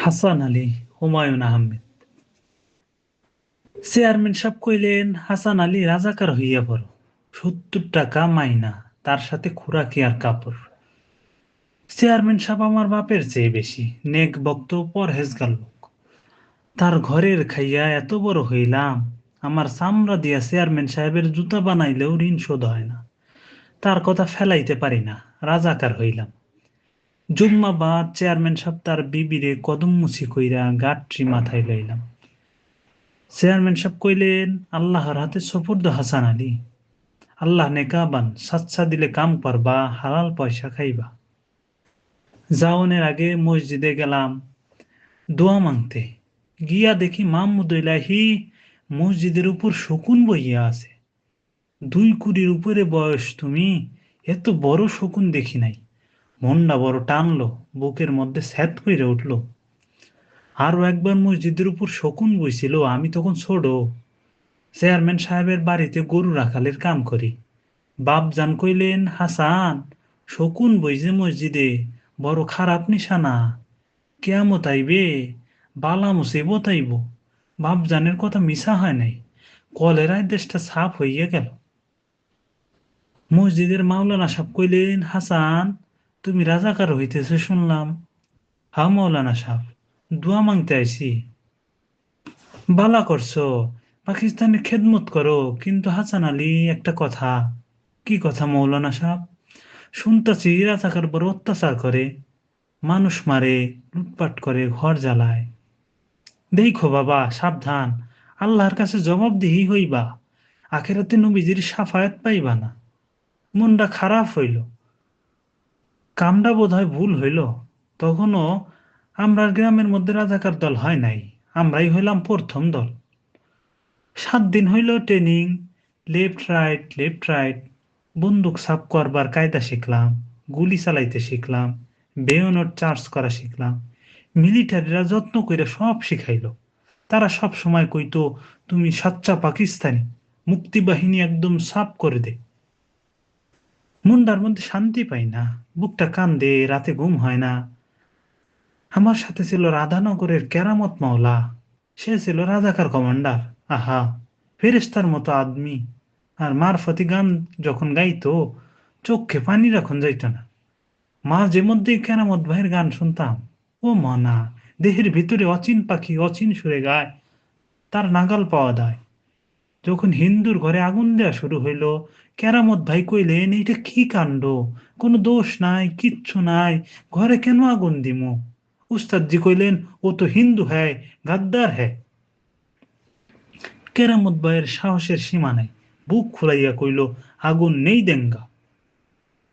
Hasan Ali, Humayun Ahmed. Chairman সাহেব কইলেন, হাসান আলী রাজাকার হইয়া পড়ো, 70 টাকা মাইনা, তার সাথে খুরাকি আর কাপড়। চেয়ারম্যান সাহেব আমার বাপের চেয়ে বেশি নেক বক্ত, পরহেজগার লোক। তার ঘরের খাইয়া এত বড় হইলাম, আমার চামড়া দিয়া চেয়ারম্যান সাহেবের জুতা বানাইলেও ঋণ শোধ হয় না। তার কথা ফেলাইতে পারি না, রাজাকার হইলাম। জুম্মাবাদ চেয়ারম্যান সাহেব তার বিবিরে কদমমুছি কইরা গাঁট্রি মাথায় লইলাম। চেয়ারম্যান সাহেব কইলেন, আল্লাহর হাতে সোপর্দ হাসান আলী। আল্লাহ নেকাবান, সাচ্চা দিলে কাম পারবা, হালাল পয়সা খাইবা। যাওনের আগে মসজিদে গেলাম দোয়া মাংতে। গিয়া দেখি মাহমুদ ইলাহি মসজিদের উপর শকুন বইয়া আছে। 2 কুড়ির উপরে বয়স তুমি, এত বড় শকুন দেখি নাই। মনটা বড় টানলো, বুকের মধ্যে স্যাত কইরা উঠলো। আরো একবার মসজিদের উপর শকুন বইছিল, আমি তখন ছোট। চেয়ারম্যান সাহেবের বাড়িতে গরু রাখালের কাম করি। বাপজান কইলেন, হাসান, শকুন বইছে মসজিদে, বড় খারাপ নিশানা। কেয়ামত আইবে, বালা মুসিবত আইব। বাপজানের কথা মিশা হয় নাই। কলেরায় দেশটা সাফ হইয়া গেল। মসজিদের মাওলানা সাহেব কইলেন, হাসান, তুমি রাজাকার হইতেছে শুনলাম। হা মাওলানা সাহেব, দোয়া মাংতে আইছি। বালা করছো, পাকিস্তানের খেদমত করো, কিন্তু হাসান আলী একটা কথা। কি কথা মৌলানা সাহেব? শুনতাছি রাজাকার বড় অত্যাচার করে, মানুষ মারে, লুটপাট করে, ঘর জ্বালায়। দেখো বাবা, সাবধান, আল্লাহর কাছে জবাবদিহি হইবা। আখেরাতে নবীজির সাফায়াত পাইবা না। মনটা খারাপ হইল, কামটা বোধ হয় ভুল হইল। তখনও আমরা গ্রামের মধ্যে রাজাকার দল হয় নাই, আমরাই হইলাম প্রথম দল। 7 দিন হইল training, left right left right, বন্দুক সাফ করবার কায়দা শিখলাম, গুলি চালাইতে শিখলাম, বেয়োনেট চার্জ করা শিখলাম। মিলিটারিরা যত্ন কইরা সব শিখাইলো। তারা সব সময় কইতো, তুমি সাচ্চা পাকিস্তানি, মুক্তিবাহিনী একদম সাফ করে দে। মনটার মধ্যে শান্তি পাই না, বুকটা কান্দে, রাতে ঘুম হয় না। আমার সাথে ছিল রাধানগরের কেরামত মাওলা, সে ছিল রাজাকার কমান্ডার। আহা, ফেরেশতার মতো আদমি। আর মারফতি গান যখন গাইতো, চোখে পানি রাখন যাইত না। মাঝে মধ্যেই কেরামত ভাইয়ের গান শুনতাম। ও মনা, দেহের ভিতরে অচিন পাখি অচিন সুরে গায়, তার নাগাল পাওয়া যায়। যখন হিন্দুর ঘরে আগুন দেওয়া শুরু হইল, কেরামত ভাই কইলেন, এইটা কি কাণ্ড, কোনো দোষ নাই, কিচ্ছু নাই, ঘরে কেন আগুন দিমু? উস্তাদজি কইলেন, ও তো হিন্দু হ্যায়, গাদ্দার হ্যায়। কেরামত ভাইয়ের সাহসের সীমা নাই, বুক ফুলাইয়া কইল, আগুন নেই দেঙ্গা।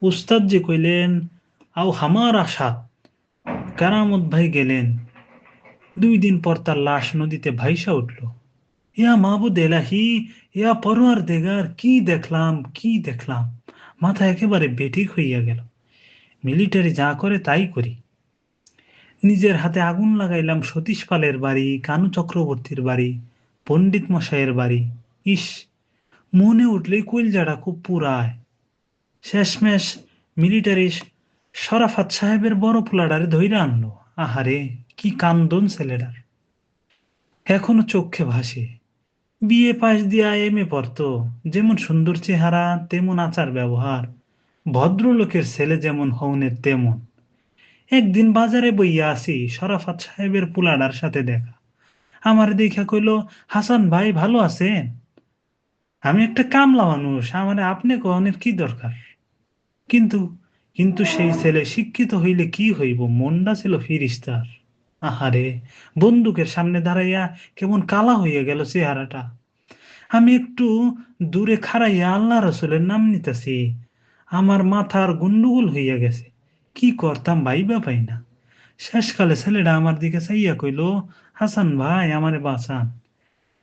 উস্তাদজি কইলেন, আও হামার আশা। কেরামত ভাই গেলেন। 2 দিন পর তার লাশ নদীতে ভাইসা উঠল। ইয়া মাহবুদ এলাহি, ইয়া পরোয়ার দেগার, কি দেখলাম কি দেখলাম! মাথা একেবারে বেঠিক হইয়া গেল। মিলিটারি যা করে তাই করি। নিজের হাতে আগুন লাগাইলাম সতীশ পালের বাড়ি, কানু চক্রবর্তীর বাড়ি, পণ্ডিত মশাইয়ের বাড়ি। ইস, মনে উঠলেই কইলজাটা খুব পুরায়। শেষমেশ মিলিটারি শরাফাত সাহেবের বড় পোলাডারে ধইরা আনলো। আহারে, কি কান্দন ছেলেটার! এখনো চোখে ভাসে। বিএ পাশ দিয়া এমএ পড়তো, যেমন সুন্দর চেহারা তেমন আচার ব্যবহার, ভদ্রলোকের ছেলে যেমন হউনের তেমন। একদিন বাজারে বইয়া আছি, শরাফাত সাহেবের পোলাডার সাথে দেখা। আমার দেখা কইল, হাসান ভাই ভালো আছেন? আমি একটা কামলা মানুষ, আমার আপনি কনের কি দরকার? কিন্তু কিন্তু সেই ছেলে শিক্ষিত হইলে কি হইব, মনটা ছিল ফিরিস্তার। আহারে, বন্দুকের সামনে দাঁড়াইয়া কেমন কালা হইয়া গেল চেহারাটা। আমি একটু দূরে খাড়াইয়া আল্লাহ রসুলের নাম নিতেছি, আমার মাথার গুন্ডুগুল হইয়া গেছে। কি করতাম ভাইবা পাই না। শেষকালে ছেলেটা আমার দিকে চাইয়া কইল, হাসান ভাই, আমারে বাঁচান।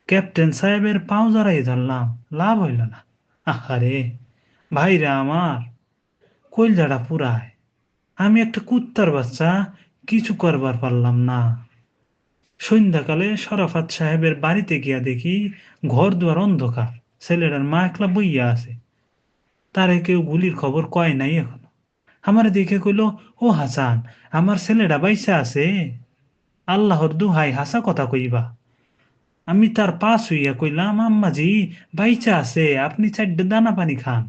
ক্যাপ্টেন সাহেবের পাও জড়াই ধরলাম, লাভ হইল না। আহারে, ভাইরা আমার, কইলজাটা পুরায়। আমি একটা কুত্তার বাচ্চা, কিছু করবার পারলাম না। সন্ধ্যাকালে শরাফত সাহেবের বাড়িতে গিয়া দেখি ঘর দুয়ার অন্ধকার, ছেলেটার মা একলা বইয়া আছে। তারে কেউ গুলির খবর কয় নাই এখনো। আমার দেখে কইল, ও হাসান, আমার ছেলেটা বাইসা আছে? আল্লাহর দুহাই হাসা কথা কইবা। আমি তার পাশ হইয়া কইলাম, আম্মাজি বাইচা আছে, আপনি চারটে দানা পানি খান।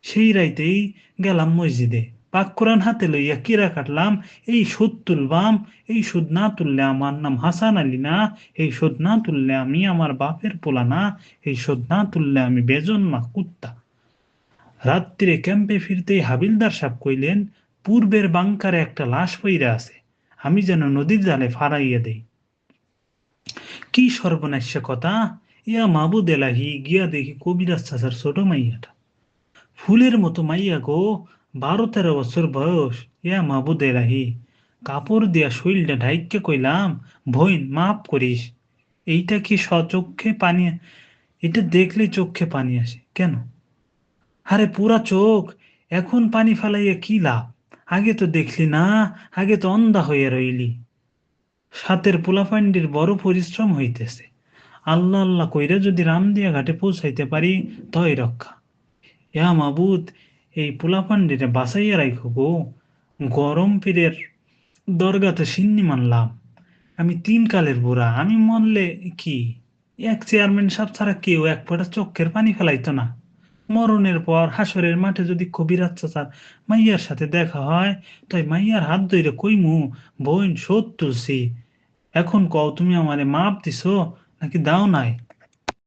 সেই রাইতেই গেলাম মসজিদে, পাক কোরআন হাতে লইয়া কিরা কাটলাম, এই সুদ তুলবাম, এই সুদ না তুললে আমার নাম হাসান আলী না, এই সুদ না তুললে আমি আমার বাপের পোলা না, এই সুদ না তুললে আমি বেজন্মা কুত্তা। রাত্রিরে ক্যাম্পে ফিরতেই হাবিলদার সাহেব কইলেন, পূর্বের বাংকারে একটা লাশ পইরা আছে, আমি যেন নদীর জালে ফাড়াইয়া দেই। কি সর্বনাশ্য কথা! ইয়া মাবুদ এলাহি, গিয়া দেখি কবিরাজ চাচার ছোট মাইয়াটা। ফুলের মতো মাইয়া গো, 12-13 বছর বয়স। ইয়া মাবুদ এলাহি, কাপড় দিয়া শরীরটা ঢাইক্কে কইলাম, ভইন মাফ করিস। এইটা কি সচক্ষে পানি, এটা দেখলে চোখে পানি আসে কেন? আরে পুরা চোখ, এখন পানি ফালাইয়া কি লাভ? আগে তো দেখলি না, আগে তো অন্ধা হইয়া রইলি। সাতের পোলাপান্ডির বড় পরিশ্রম হইতেছে, আল্লাহ আল্লাহ কইরা যদি রামদিয়া ঘাটে পৌঁছাইতে পারি তই রক্ষা। ইয়া মাবুদ, এই পোলাপান্ডিরে বাঁচাইয়া রাখো গো। গরম পীরের দরগাতে সিন্নি মানলাম, আমি 3 কালের বুড়া, আমি মরলে কি এক চেয়ারম্যান সাহেব ছাড়া কেউ এক ফোঁটা চোখের পানি ফেলাইতো না। মরণের পর হাসরের মাঠে যদি কবিরাজ চাচার মাইয়ার সাথে দেখা হয়, তাই মাইয়ার হাত ধইরে কইমু, বোন শোধ তুলছি, এখন কও তুমি আমারে মাপ দিছো নাকি দাও নাই?